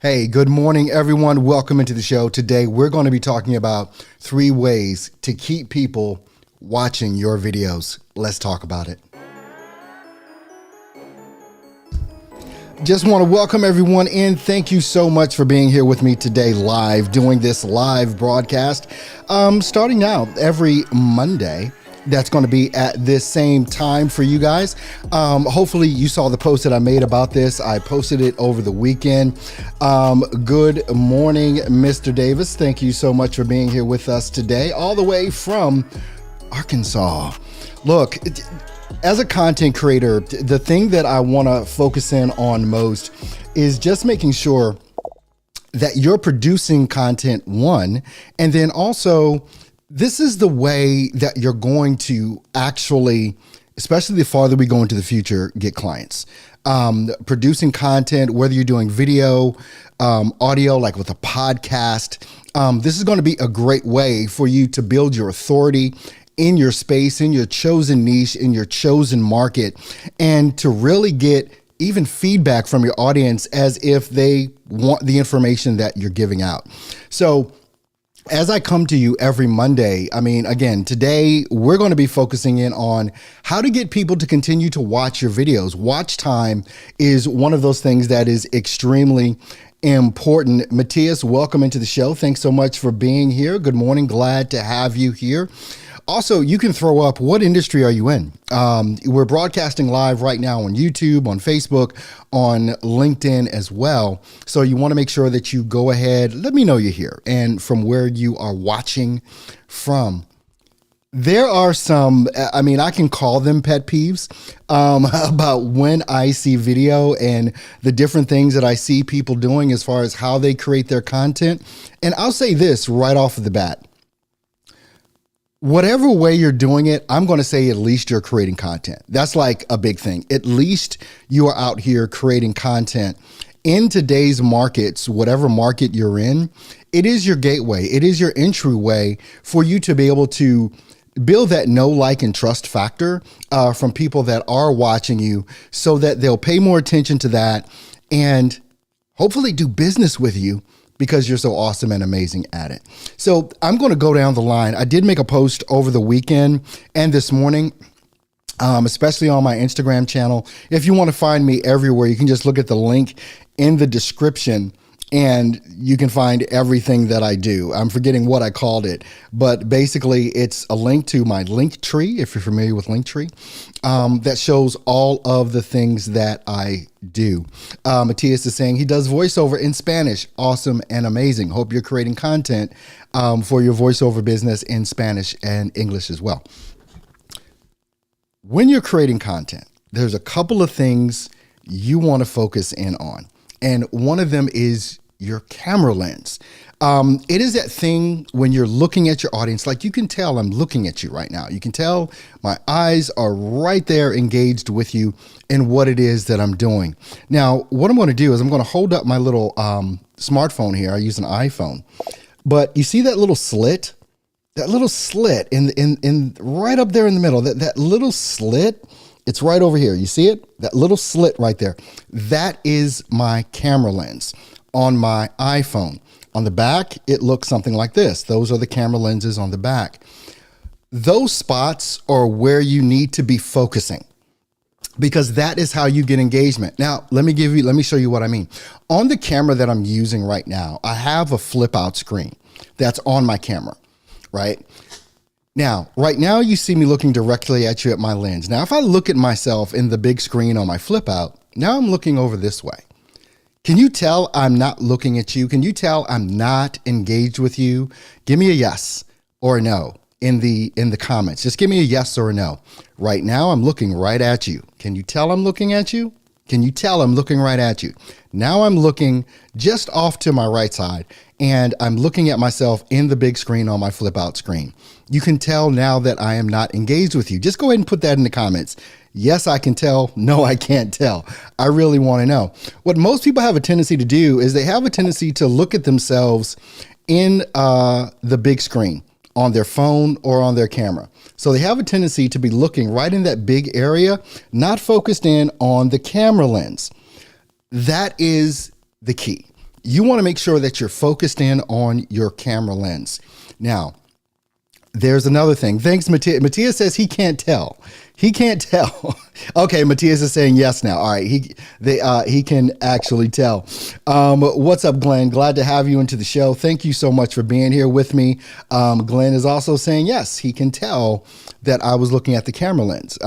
Hey, good morning, everyone. Welcome into the show. Today, we're going to be talking about 3 ways to keep people watching your videos. Let's talk about it. Just want to welcome everyone in. Thank you so much for being here with me today live, doing this live broadcast. Starting now every Monday. That's going to be at this same time for you guys. Hopefully you saw the post that I made about this. I posted it over the weekend. Good morning, Mr. Davis. Thank you so much for being here with us today, all the way from Arkansas. Look, as a content creator, the thing that I want to focus in on most is just making sure that you're producing content, one, and then also this is the way that you're going to actually, especially the farther we go into the future, get clients. Producing content, whether you're doing video, audio, like with a podcast, this is going to be a great way for you to build your authority in your space, in your chosen niche, in your chosen market, and to really get even feedback from your audience as if they want the information that you're giving out. So as I come to you every Monday, again, today we're going to be focusing in on how to get people to continue to watch your videos. Watch time is one of those things that is extremely important. Matthias, welcome into the show. Thanks so much for being here. Good morning. Glad to have you here. Also, you can throw up, what industry are you in? We're broadcasting live right now on YouTube, on Facebook, on LinkedIn as well. So you want to make sure that you go ahead, let me know you're here and from where you are watching from. There are some, I can call them pet peeves about when I see video and the different things that I see people doing as far as how they create their content. And I'll say this right off of the bat. Whatever way you're doing it, I'm going to say at least you're creating content. That's like a big thing. At least you are out here creating content. In today's markets, whatever market you're in, it is your gateway. It is your entryway for you to be able to build that know, like, and trust factor from people that are watching you so that they'll pay more attention to that and hopefully do business with you because you're so awesome and amazing at it. So I'm going to go down the line. I did make a post over the weekend and this morning, especially on my Instagram channel. If you want to find me everywhere, you can just look at the link in the description and you can find everything that I do. I'm forgetting what I called it, but basically it's a link to my link tree, if you're familiar with Linktree, that shows all of the things that I do. Matthias is saying he does voiceover in Spanish. Awesome and amazing. Hope you're creating content for your voiceover business in Spanish and English as well. When you're creating content, there's a couple of things you want to focus in on. And one of them is your camera lens. It is that thing when you're looking at your audience, like you can tell I'm looking at you right now. You can tell my eyes are right there engaged with you in what it is that I'm doing. Now, what I'm going to do is I'm going to hold up my little smartphone here. I use an iPhone, but you see that little slit? That little slit in right up there in the middle, that little slit, it's right over here. You see it? That little slit right there. That is my camera lens on my iPhone. On the back, it looks something like this. Those are the camera lenses on the back. Those spots are where you need to be focusing because that is how you get engagement. Now, let me show you what I mean. On the camera that I'm using right now, I have a flip out screen that's on my camera, right? Now, right now you see me looking directly at you at my lens. Now, if I look at myself in the big screen on my flip out, now I'm looking over this way. Can you tell I'm not looking at you? Can you tell I'm not engaged with you? Give me a yes or a no in the comments. Just give me a yes or a no. Right now, I'm looking right at you. Can you tell I'm looking at you? Can you tell I'm looking right at you? Now I'm looking just off to my right side and I'm looking at myself in the big screen on my flip out screen. You can tell now that I am not engaged with you. Just go ahead and put that in the comments. Yes, I can tell. No, I can't tell. I really want to know. What most people have a tendency to do is they have a tendency to look at themselves in the big screen on their phone or on their camera. So they have a tendency to be looking right in that big area, not focused in on the camera lens. That is the key. you want to make sure that you're focused in on your camera lens. Now, there's another thing. Thanks, Matthias. Matthias says he can't tell. He can't tell. Okay, Matthias is saying yes now. All right, he can actually tell. What's up, Glenn? Glad to have you into the show. Thank you so much for being here with me. Glenn is also saying yes, he can tell that I was looking at the camera lens.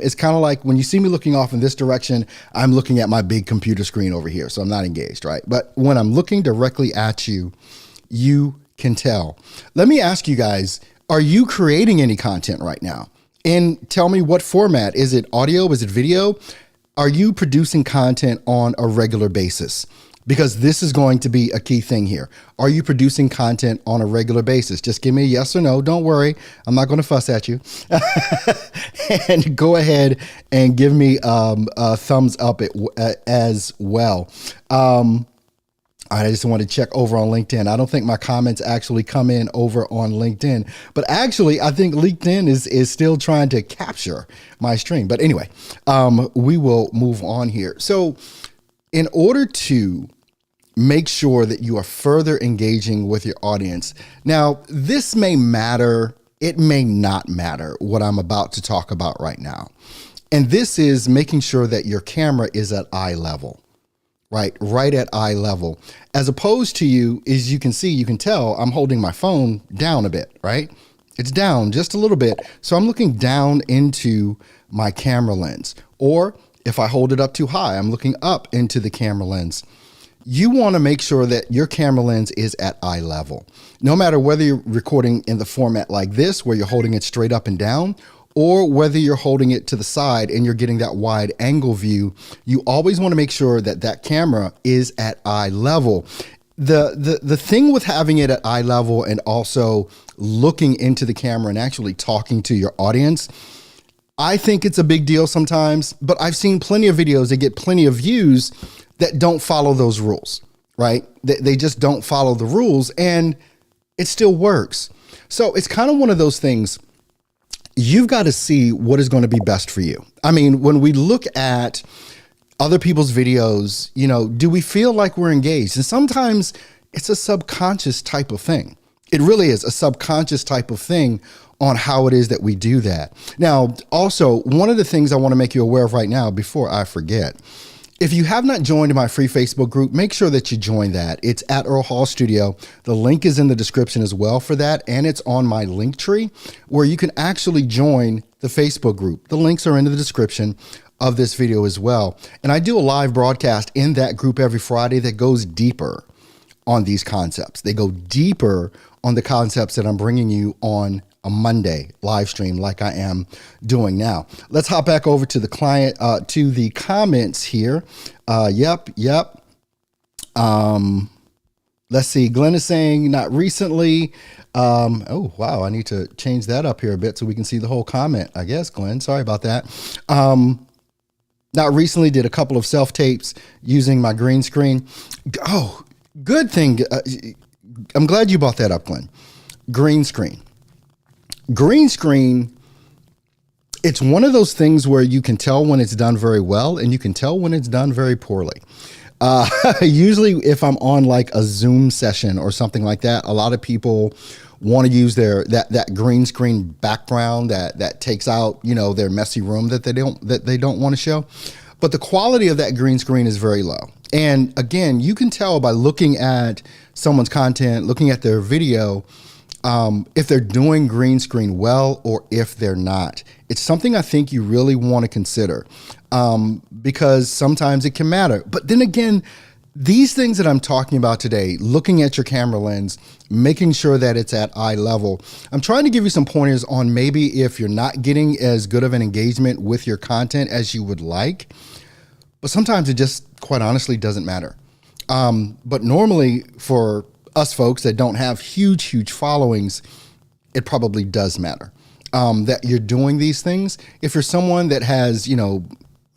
It's kind of like when you see me looking off in this direction, I'm looking at my big computer screen over here, so I'm not engaged, right? But when I'm looking directly at you, you can tell. Let me ask you guys, are you creating any content right now? And tell me what format. Is it audio? Is it video? Are you producing content on a regular basis? Because this is going to be a key thing here. Are you producing content on a regular basis? Just give me a yes or no. Don't worry. I'm not going to fuss at you. And go ahead and give me a thumbs up as well. I just want to check over on LinkedIn. I don't think my comments actually come in over on LinkedIn, but actually I think LinkedIn is still trying to capture my stream. But anyway, we will move on here. So in order to make sure that you are further engaging with your audience, now this may matter, it may not matter what I'm about to talk about right now. And this is making sure that your camera is at eye level. Right at eye level, as opposed to you can tell I'm holding my phone down a bit, right? It's down just a little bit. So I'm looking down into my camera lens, or if I hold it up too high, I'm looking up into the camera lens. You want to make sure that your camera lens is at eye level, no matter whether you're recording in the format like this, where you're holding it straight up and down, or whether you're holding it to the side and you're getting that wide angle view. You always want to make sure that that camera is at eye level. The thing with having it at eye level and also looking into the camera and actually talking to your audience, I think it's a big deal sometimes, but I've seen plenty of videos that get plenty of views that don't follow those rules, right? They just don't follow the rules, and it still works. So it's kind of one of those things. You've got to see what is going to be best for you. I mean, when we look at other people's videos, do we feel like we're engaged? And sometimes it's a subconscious type of thing. It really is a subconscious type of thing on how it is that we do that. Now, also, one of the things I want to make you aware of right now before I forget, if you have not joined my free Facebook group, make sure that you join that. It's at Earl Hall Studio. The link is in the description as well for that. And it's on my link tree where you can actually join the Facebook group. The links are in the description of this video as well. And I do a live broadcast in that group every Friday that goes deeper on these concepts. They go deeper on the concepts that I'm bringing you on a Monday live stream like I am doing now. Let's hop back over to the to the comments here. Yep. Let's see. Glenn is saying not recently. Oh, wow. I need to change that up here a bit so we can see the whole comment, I guess, Glenn. Sorry about that. Not recently, did a couple of self-tapes using my green screen. Oh, good thing. I'm glad you brought that up, Glenn. Green screen. Green screen, it's one of those things where you can tell when it's done very well and you can tell when it's done very poorly. Usually if I'm on like a Zoom session or something like that, a lot of people want to use that green screen background that takes out, their messy room that they don't want to show. But the quality of that green screen is very low. And again, you can tell by looking at someone's content, looking at their video, if they're doing green screen well or if they're not. It's something I think you really want to consider because sometimes it can matter. But then again, these things that I'm talking about today, looking at your camera lens, making sure that it's at eye level, I'm trying to give you some pointers on maybe if you're not getting as good of an engagement with your content as you would like. But sometimes it just quite honestly doesn't matter. But normally for us folks that don't have huge followings, it probably does matter that you're doing these things. If you're someone that has,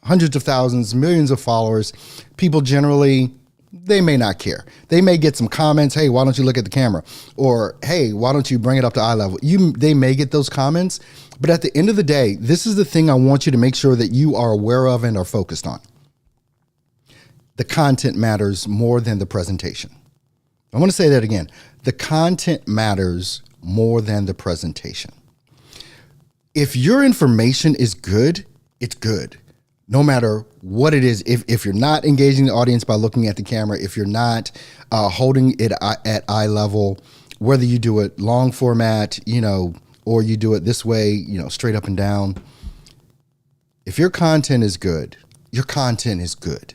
hundreds of thousands, millions of followers, people generally, they may not care. They may get some comments. Hey, why don't you look at the camera? Or, hey, why don't you bring it up to eye level? They may get those comments. But at the end of the day, this is the thing I want you to make sure that you are aware of and are focused on. the content matters more than the presentation. I want to say that again. The content matters more than the presentation. If your information is good, it's good. No matter what it is, if you're not engaging the audience by looking at the camera, if you're not holding it at eye level, whether you do it long format, or you do it this way, straight up and down. If your content is good, your content is good.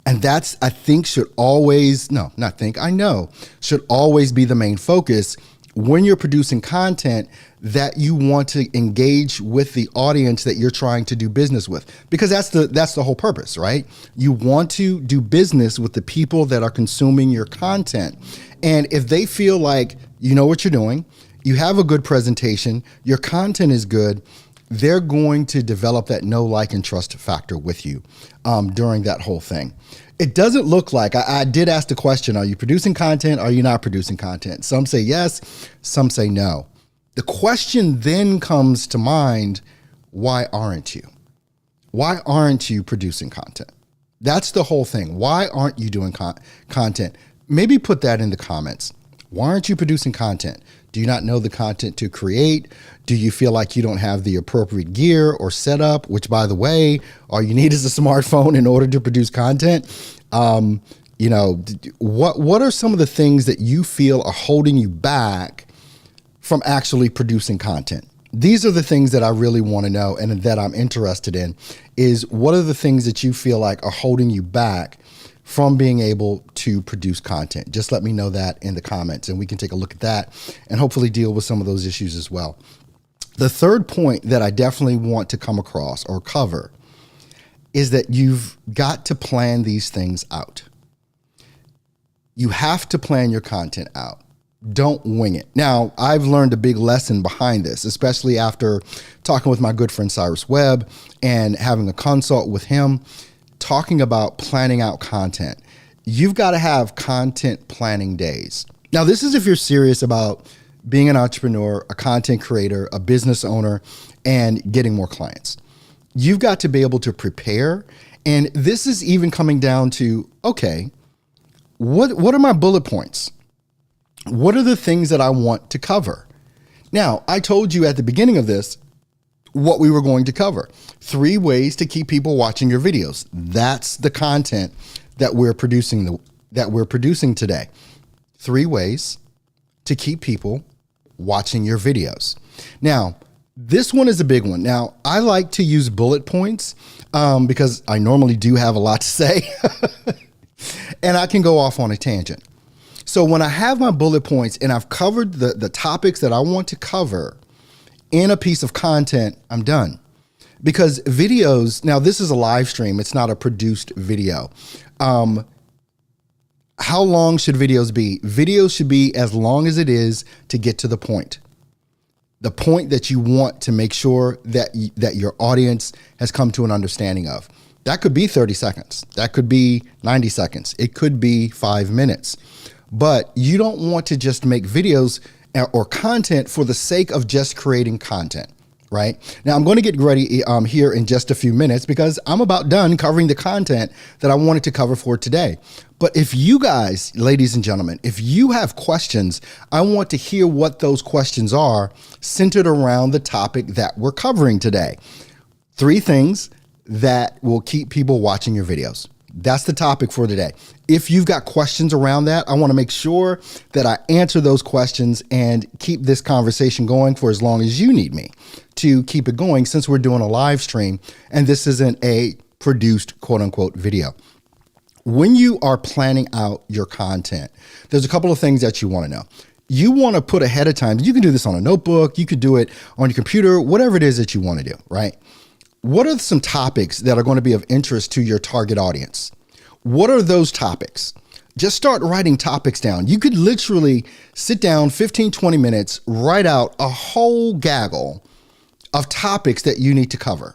And that's, I think, should always be the main focus when you're producing content that you want to engage with the audience that you're trying to do business with, because that's the whole purpose, right? You want to do business with the people that are consuming your content. And if they feel like you know what you're doing, you have a good presentation, your content is good, they're going to develop that know, like, and trust factor with you during that whole thing. It doesn't look like, I did ask the question, are you producing content? Are you not producing content? Some say yes, some say no. The question then comes to mind, why aren't you? Why aren't you producing content? That's the whole thing. Why aren't you doing content? Maybe put that in the comments. Why aren't you producing content? Do you not know the content to create? Do you feel like you don't have the appropriate gear or setup, which, by the way, all you need is a smartphone in order to produce content? What are some of the things that you feel are holding you back from actually producing content? These are the things that I really want to know and that I'm interested in, is what are the things that you feel like are holding you back from being able to produce content? Just let me know that in the comments and we can take a look at that and hopefully deal with some of those issues as well. The third point that I definitely want to come across or cover is that you've got to plan these things out. You have to plan your content out. Don't wing it. Now, I've learned a big lesson behind this, especially after talking with my good friend Cyrus Webb and having a consult with him, talking about planning out content. You've got to have content planning days. Now, this is if you're serious about being an entrepreneur, a content creator, a business owner, and getting more clients. You've got to be able to prepare. And this is even coming down to, okay, what are my bullet points? What are the things that I want to cover? Now, I told you at the beginning of this what we were going to cover. 3 ways to keep people watching your videos. That's the content that we're producing today. 3 ways to keep people watching your videos. Now, this one is a big one. Now, I like to use bullet points because I normally do have a lot to say and I can go off on a tangent. So when I have my bullet points and I've covered the topics that I want to cover in a piece of content, I'm done. Because videos, now this is a live stream, it's not a produced video. How long should videos be? Videos should be as long as it is to get to the point. The point that you want to make sure that your audience has come to an understanding of. That could be 30 seconds. That could be 90 seconds. It could be 5 minutes. But you don't want to just make videos or content for the sake of just creating content, right? Now, I'm going to get ready here in just a few minutes because I'm about done covering the content that I wanted to cover for today. But if you guys, ladies and gentlemen, if you have questions, I want to hear what those questions are centered around the topic that we're covering today. 3 things that will keep people watching your videos. That's the topic for today. If you've got questions around that, I want to make sure that I answer those questions and keep this conversation going for as long as you need me to keep it going, since we're doing a live stream and this isn't a produced quote unquote video. When you are planning out your content, there's a couple of things that you want to know. You want to put ahead of time. You can do this on a notebook. You could do it on your computer, whatever it is that you want to do, right? What are some topics that are going to be of interest to your target audience? What are those topics? Just start writing topics down. You could literally sit down 15, 20 minutes, write out a whole gaggle of topics that you need to cover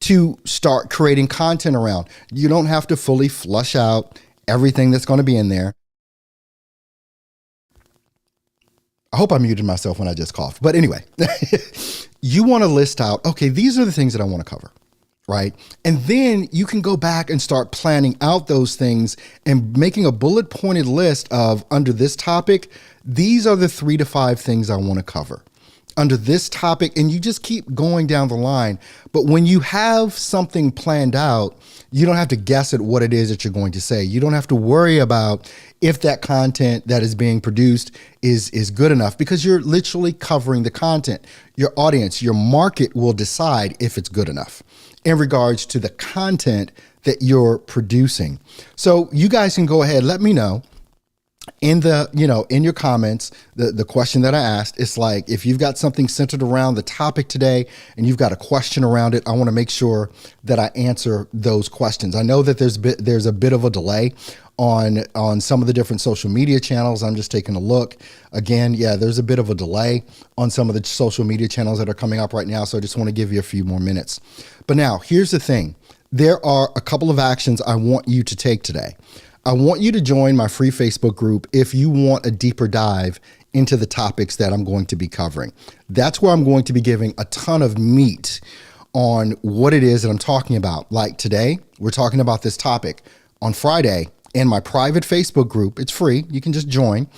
to start creating content around. You don't have to fully flush out everything that's going to be in there. I hope I muted myself when I just coughed. But anyway, you want to list out, okay, these are the things that I want to cover. right? And then you can go back and start planning out those things and making a bullet pointed list of, under this topic, these are the 3 to 5 things I want to cover. Under this topic, and you just keep going down the line. But when you have something planned out, you don't have to guess at what it is that you're going to say. You don't have to worry about if that content that is being produced is good enough, because you're literally covering the content. Your audience, your market will decide if it's good enough in regards to the content that you're producing. So you guys can go ahead, let me know in in your comments, the question that I asked. It's like, if you've got something centered around the topic today and you've got a question around it, I want to make sure that I answer those questions. I know that there's a bit of a delay on some of the different social media channels. I'm just taking a look again. Yeah, there's a bit of a delay on some of the social media channels that are coming up right now. So I just want to give you a few more minutes. But now here's the thing. There are a couple of actions I want you to take today. I want you to join my free Facebook group if you want a deeper dive into the topics that I'm going to be covering. That's where I'm going to be giving a ton of meat on what it is that I'm talking about. Like today, we're talking about this topic. On Friday, in my private Facebook group, it's free, you can just join.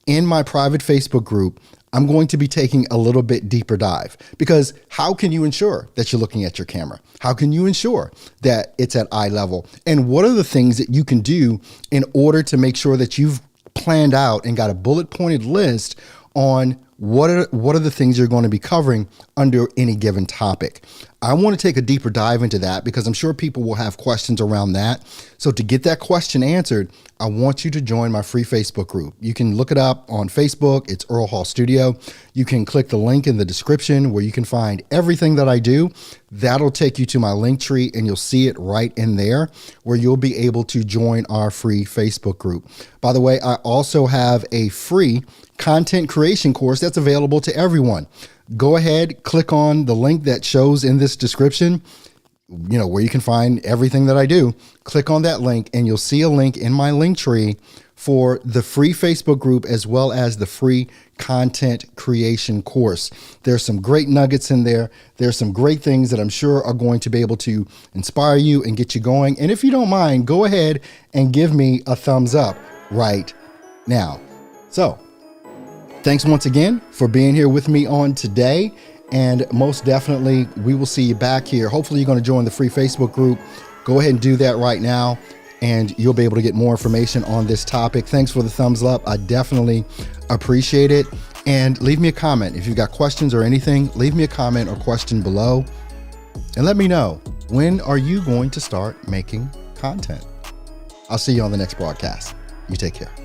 In my private Facebook group, I'm going to be taking a little bit deeper dive, because how can you ensure that you're looking at your camera? How can you ensure that it's at eye level? And what are the things that you can do in order to make sure that you've planned out and got a bullet pointed list on what are the things you're going to be covering under any given topic? I want to take a deeper dive into that, because I'm sure people will have questions around that. So to get that question answered, I want you to join my free Facebook group. You can look it up on Facebook. It's Earl Hall Studio. You can click the link in the description where you can find everything that I do. That'll take you to my link tree, and you'll see it right in there where you'll be able to join our free Facebook group. By the way, I also have a free content creation course that's available to everyone. Go ahead, click on the link that shows in this description, where you can find everything that I do. Click on that link and you'll see a link in my link tree for the free Facebook group, as well as the free content creation course. There's some great nuggets in there. There's some great things that I'm sure are going to be able to inspire you and get you going. And if you don't mind, go ahead and give me a thumbs up right now. So thanks once again for being here with me on today. And most definitely, we will see you back here. Hopefully you're going to join the free Facebook group. Go ahead and do that right now, and you'll be able to get more information on this topic. Thanks for the thumbs up. I definitely appreciate it. And leave me a comment. If you've got questions or anything, leave me a comment or question below. And let me know, when are you going to start making content? I'll see you on the next broadcast. You take care.